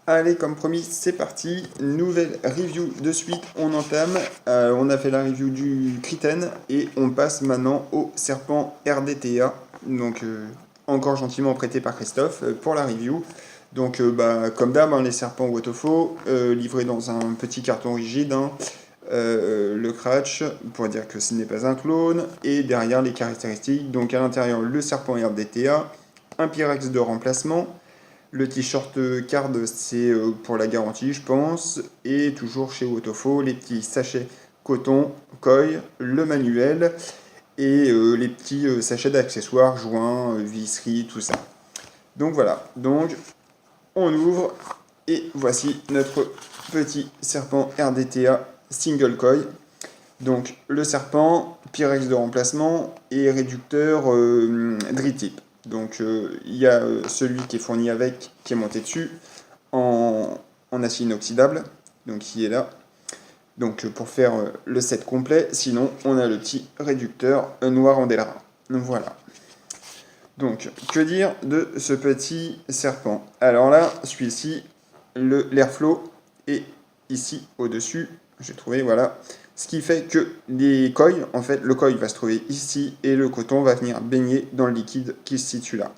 Allez, comme promis, c'est parti. Nouvelle review de suite, on entame. On a fait la review du Kritten et on passe maintenant au serpent RDTA. Donc, encore gentiment prêté par Christophe pour la review. Donc, comme d'hab, hein, les serpents Wotofo, livrés dans un petit carton rigide. Le Cratch, pour dire que ce n'est pas un clone. Et derrière, les caractéristiques. Donc, à l'intérieur, le serpent RDTA, un Pyrex de remplacement. Le t-shirt card, c'est pour la garantie, je pense. Et toujours chez Wotofo, les petits sachets coton, koi, le manuel et les petits sachets d'accessoires, joints, visseries, tout ça. Donc voilà, donc on ouvre et voici notre petit serpent RDTA single koi. Donc le serpent, Pyrex de remplacement et réducteur Dritip. Donc il y a celui qui est fourni avec, qui est monté dessus, en acier inoxydable, donc qui est là. Donc pour faire le set complet, sinon on a le petit réducteur noir en Delra. Donc voilà. Donc que dire de ce petit serpent? Alors là, celui-ci, l'airflow est ici au-dessus, j'ai trouvé, voilà. Ce qui fait que les koi, en fait, le koi va se trouver ici et le coton va venir baigner dans le liquide qui se situe là.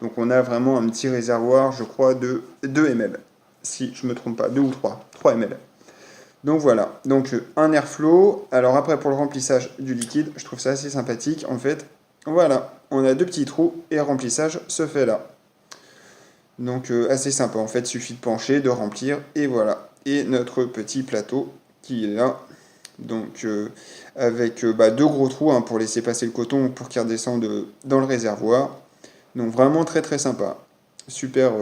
Donc on a vraiment un petit réservoir, je crois, de 2 ml. Si je ne me trompe pas, 2 ou 3 ml. Donc voilà, donc un airflow. Alors après pour le remplissage du liquide, je trouve ça assez sympathique. En fait, voilà, on a deux petits trous et le remplissage se fait là. Donc assez sympa, en fait, il suffit de pencher, de remplir et voilà. Et notre petit plateau qui est là. Donc avec deux gros trous hein, pour laisser passer le coton pour qu'il redescende dans le réservoir. Donc vraiment très très sympa. Super,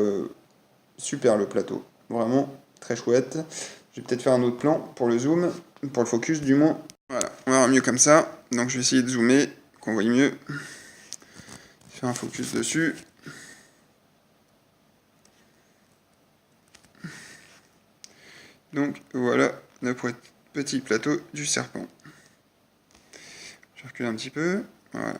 super le plateau. Vraiment très chouette. Je vais peut-être faire un autre plan pour le zoom, pour le focus du moins. Voilà, on va voir mieux comme ça. Donc je vais essayer de zoomer, qu'on voit mieux. Faire un focus dessus. Donc voilà notre petit plateau du serpent. Je recule un petit peu. Voilà.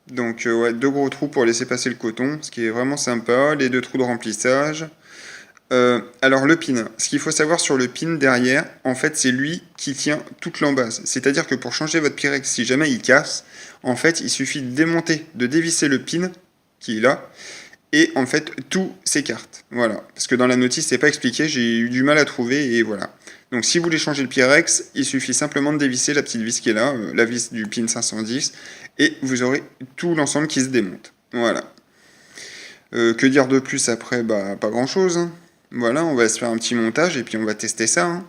Donc ouais, deux gros trous pour laisser passer le coton, ce qui est vraiment sympa. Les deux trous de remplissage. Alors le pin, ce qu'il faut savoir sur le pin derrière, en fait c'est lui qui tient toute l'embase. C'est-à-dire que pour changer votre Pyrex, si jamais il casse, en fait il suffit de démonter, de dévisser le pin qui est là, et en fait tout s'écarte. Voilà, parce que dans la notice c'est pas expliqué, j'ai eu du mal à trouver et voilà. Donc si vous voulez changer le Pyrex, il suffit simplement de dévisser la petite vis qui est là, la vis du pin 510, et vous aurez tout l'ensemble qui se démonte. Voilà. Que dire de plus après? Bah pas grand chose. Hein. Voilà, on va se faire un petit montage et puis on va tester ça. Hein.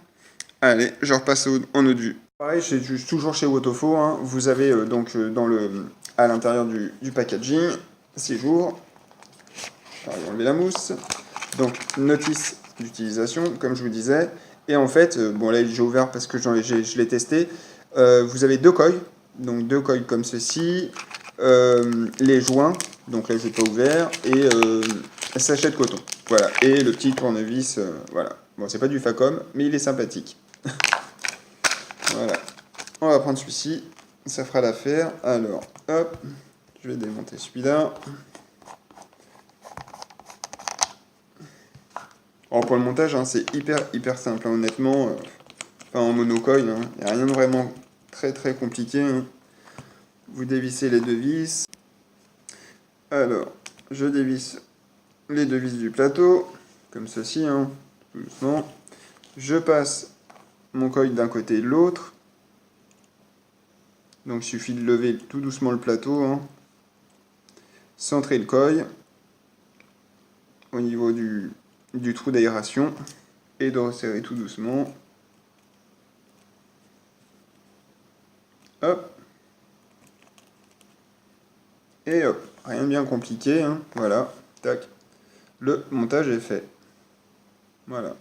Allez, je repasse en audio. Pareil, toujours chez Wotofo, hein, vous avez à l'intérieur du packaging, 6 jours, on va enlever la mousse, donc notice d'utilisation, comme je vous disais, et en fait, bon là j'ai ouvert parce que je l'ai testé, vous avez deux koi, donc deux koi comme ceci, les joints, donc là je n'ai pas ouvert, et sachet de coton. Voilà, et le petit tournevis, voilà. Bon, c'est pas du Facom, mais il est sympathique. Voilà. On va prendre celui-ci, ça fera l'affaire. Alors, hop, je vais démonter celui-là. Alors pour le montage, hein, c'est hyper simple, hein, honnêtement. Enfin, en monocoil, il n'y a rien de vraiment très compliqué. Hein. Vous dévissez les deux vis. Alors, je dévisse les deux vis du plateau, comme ceci, hein, doucement. Je passe mon coil d'un côté et de l'autre. Donc il suffit de lever tout doucement le plateau. Hein. Centrer le coil au niveau du trou d'aération et de resserrer tout doucement. Hop. Et hop. Rien de bien compliqué. Hein. Voilà. Tac. Le montage est fait. Voilà.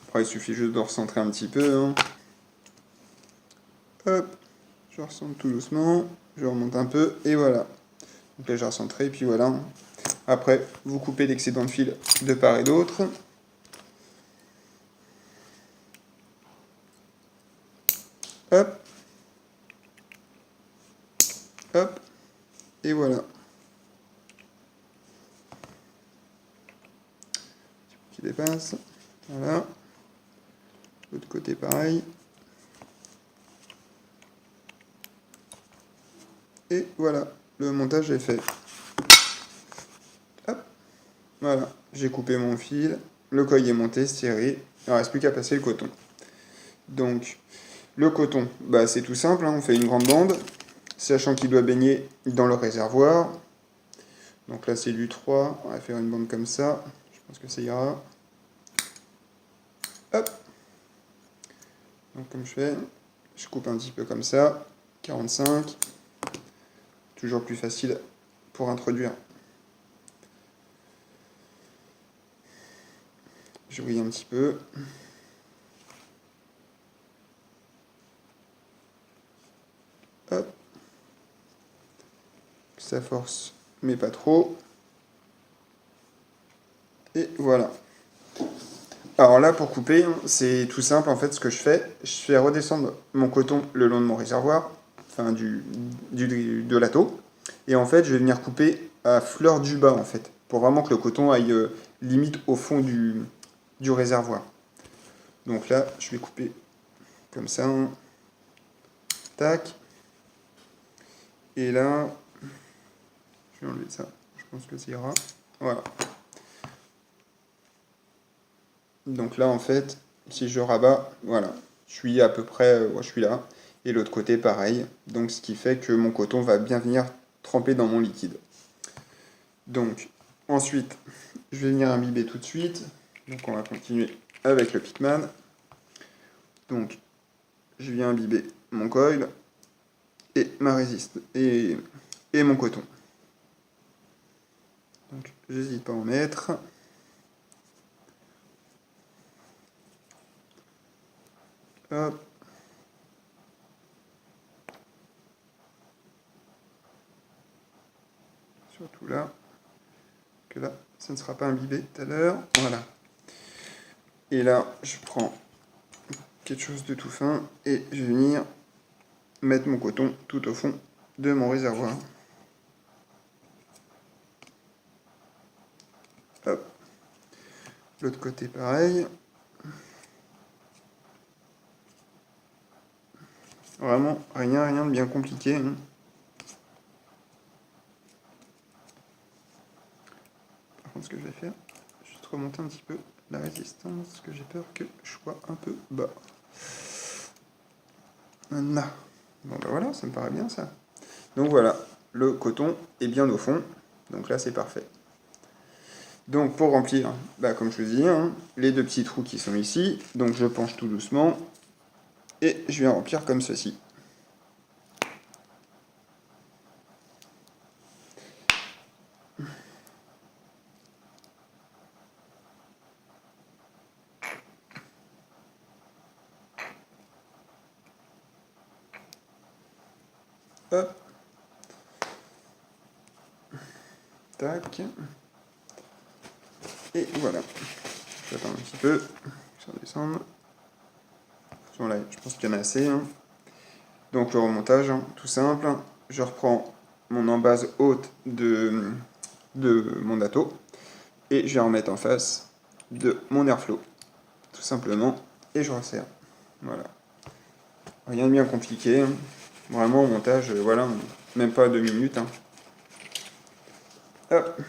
Après, il suffit juste de recentrer un petit peu. Hein. Hop. Je recentre tout doucement. Je remonte un peu. Et voilà. Donc là, j'ai recentré. Et puis voilà. Après, vous coupez l'excédent de fil de part et d'autre. Hop. Hop. Et voilà. qui dépasse. Voilà. L'autre côté pareil. Et voilà, le montage est fait. Hop. Voilà, j'ai coupé mon fil. Le coil est monté, serré. Il ne reste plus qu'à passer le coton. Donc, le coton, bah, c'est tout simple. On fait une grande bande, sachant qu'il doit baigner dans le réservoir. Donc là, c'est du 3. On va faire une bande comme ça. Je pense que ça ira. Hop. Donc comme je coupe un petit peu comme ça. 45. Toujours plus facile pour introduire. Je brille un petit peu. Hop. Ça force, mais pas trop. Et voilà. Alors là, pour couper, c'est tout simple. En fait, ce que je fais redescendre mon coton le long de mon réservoir, enfin de la taux. Et en fait, je vais venir couper à fleur du bas, en fait, pour vraiment que le coton aille limite au fond du réservoir. Donc là, je vais couper comme ça. Tac. Et là, je vais enlever ça. Je pense que ça ira. Voilà. Donc là, en fait, si je rabats, voilà, je suis à peu près, je suis là. Et l'autre côté, pareil. Donc, ce qui fait que mon coton va bien venir tremper dans mon liquide. Donc, ensuite, je vais venir imbiber tout de suite. Donc, on va continuer avec le Pitman. Donc, je viens imbiber mon coil et ma résiste et mon coton. Donc, j'hésite pas à en mettre. Hop. Surtout là. Que là, ça ne sera pas imbibé tout à l'heure. Voilà. Et là, je prends quelque chose de tout fin et je vais venir mettre mon coton tout au fond de mon réservoir. Hop. L'autre côté, pareil. Vraiment, rien de bien compliqué. Hein. Par contre, ce que je vais faire, juste remonter un petit peu la résistance, parce que j'ai peur que je sois un peu bas. Voilà. Bon ben voilà, ça me paraît bien ça. Donc voilà, le coton est bien au fond. Donc là, c'est parfait. Donc pour remplir, bah, comme je vous dis, hein, les deux petits trous qui sont ici. Donc je penche tout doucement. Et je vais remplir comme ceci. Hop. Tac. Et voilà. J'attends un petit peu. Je vais redescendre. Là, je pense qu'il y en a assez. Hein. Donc le remontage, hein, tout simple. Je reprends mon embase haute de mon atto. Et je vais remettre en face de mon airflow. Tout simplement. Et je resserre. Voilà. Rien de bien compliqué. Hein. Vraiment, au montage, voilà, même pas 2 minutes. Hein. Hop.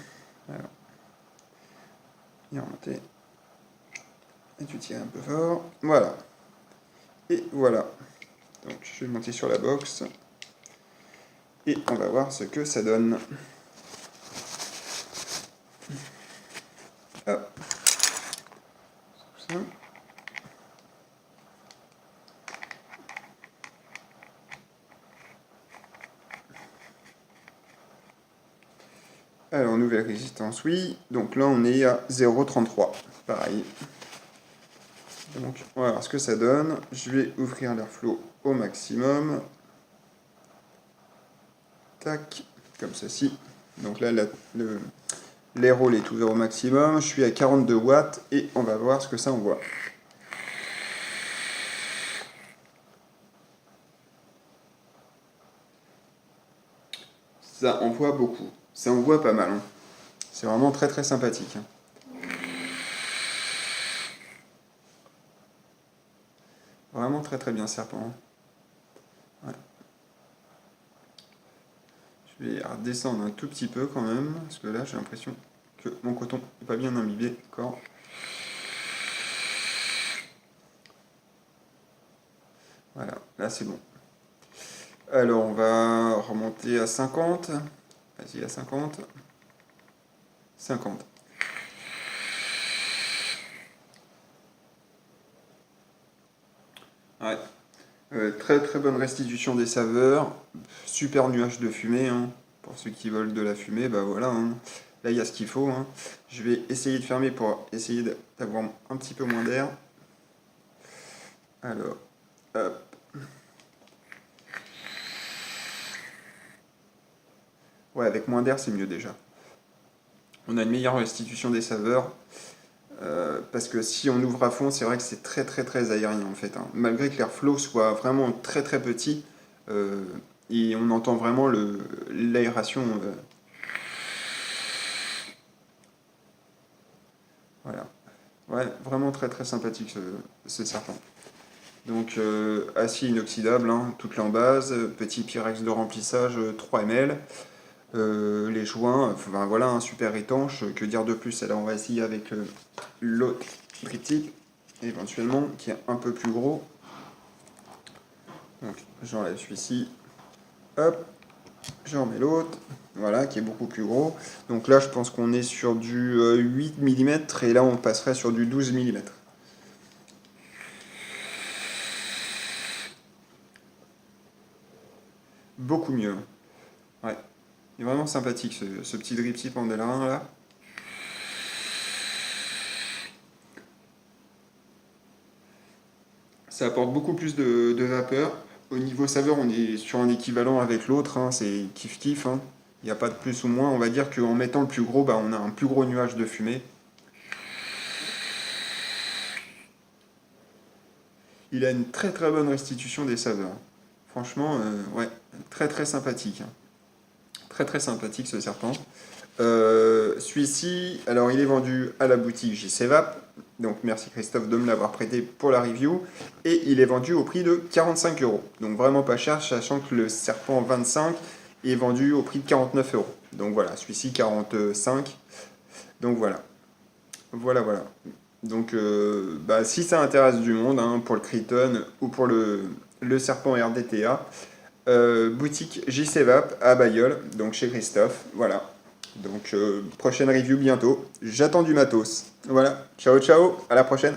Alors. Il est remonté. Et tu tires un peu fort. Voilà. Et voilà. Donc je vais monter sur la box. Et on va voir ce que ça donne. Hop. Ça. Alors, nouvelle résistance, oui. Donc là, on est à 0,33. Pareil. Donc, on va voir ce que ça donne. Je vais ouvrir l'airflow au maximum. Tac, comme ceci. Donc là, l'air roll est ouvert au maximum. Je suis à 42 watts et on va voir ce que ça envoie. Ça envoie beaucoup. Ça envoie pas mal. Hein. C'est vraiment très sympathique. Hein. Vraiment très très bien serpent. Ouais. Je vais redescendre un tout petit peu quand même, parce que là j'ai l'impression que mon coton n'est pas bien imbibé encore. Voilà, là c'est bon. Alors on va remonter à 50. Vas-y à 50. 50. Ouais. Très très bonne restitution des saveurs. Super nuage de fumée, hein. Pour ceux qui veulent de la fumée, bah voilà, hein. Là il y a ce qu'il faut, hein. Je vais essayer de fermer pour essayer d'avoir un petit peu moins d'air. Alors, hop. Ouais, avec moins d'air c'est mieux déjà. On a une meilleure restitution des saveurs. Parce que si on ouvre à fond, c'est vrai que c'est très très très aérien en fait, hein. Malgré que l'airflow soit vraiment très très petit, euh, et on entend vraiment l'aération. Voilà. Ouais, vraiment très très sympathique ce serpent. Donc acier inoxydable, hein, toute l'embase, petit Pyrex de remplissage 3 ml. Les joints, enfin voilà, un super étanche, que dire de plus? Alors on va essayer avec l'autre triptyque, éventuellement, qui est un peu plus gros. Donc j'enlève celui-ci, hop, j'en mets l'autre, voilà, qui est beaucoup plus gros. Donc là je pense qu'on est sur du 8 mm, et là on passerait sur du 12 mm. Beaucoup mieux. Ouais. Il est vraiment sympathique ce petit drip tip en Delrin là. Ça apporte beaucoup plus de vapeur. Au niveau saveur, on est sur un équivalent avec l'autre, hein, c'est kiff-kiff, hein. Il n'y a pas de plus ou moins. On va dire qu'en mettant le plus gros, bah, on a un plus gros nuage de fumée. Il a une très très bonne restitution des saveurs. Franchement, ouais, très très sympathique, hein. Très très sympathique ce serpent. Celui-ci, alors il est vendu à la boutique JCVAP. Donc merci Christophe de me l'avoir prêté pour la review. Et il est vendu au prix de 45 euros. Donc vraiment pas cher, sachant que le serpent 25 est vendu au prix de 49 euros. Donc voilà, celui-ci 45. Donc voilà. Voilà. Donc bah, si ça intéresse du monde, hein, pour le Criton ou pour le serpent RDTA, boutique JCVAP à Bayeul, donc chez Christophe. Voilà. Donc prochaine review bientôt. J'attends du matos. Voilà. Ciao ciao, à la prochaine.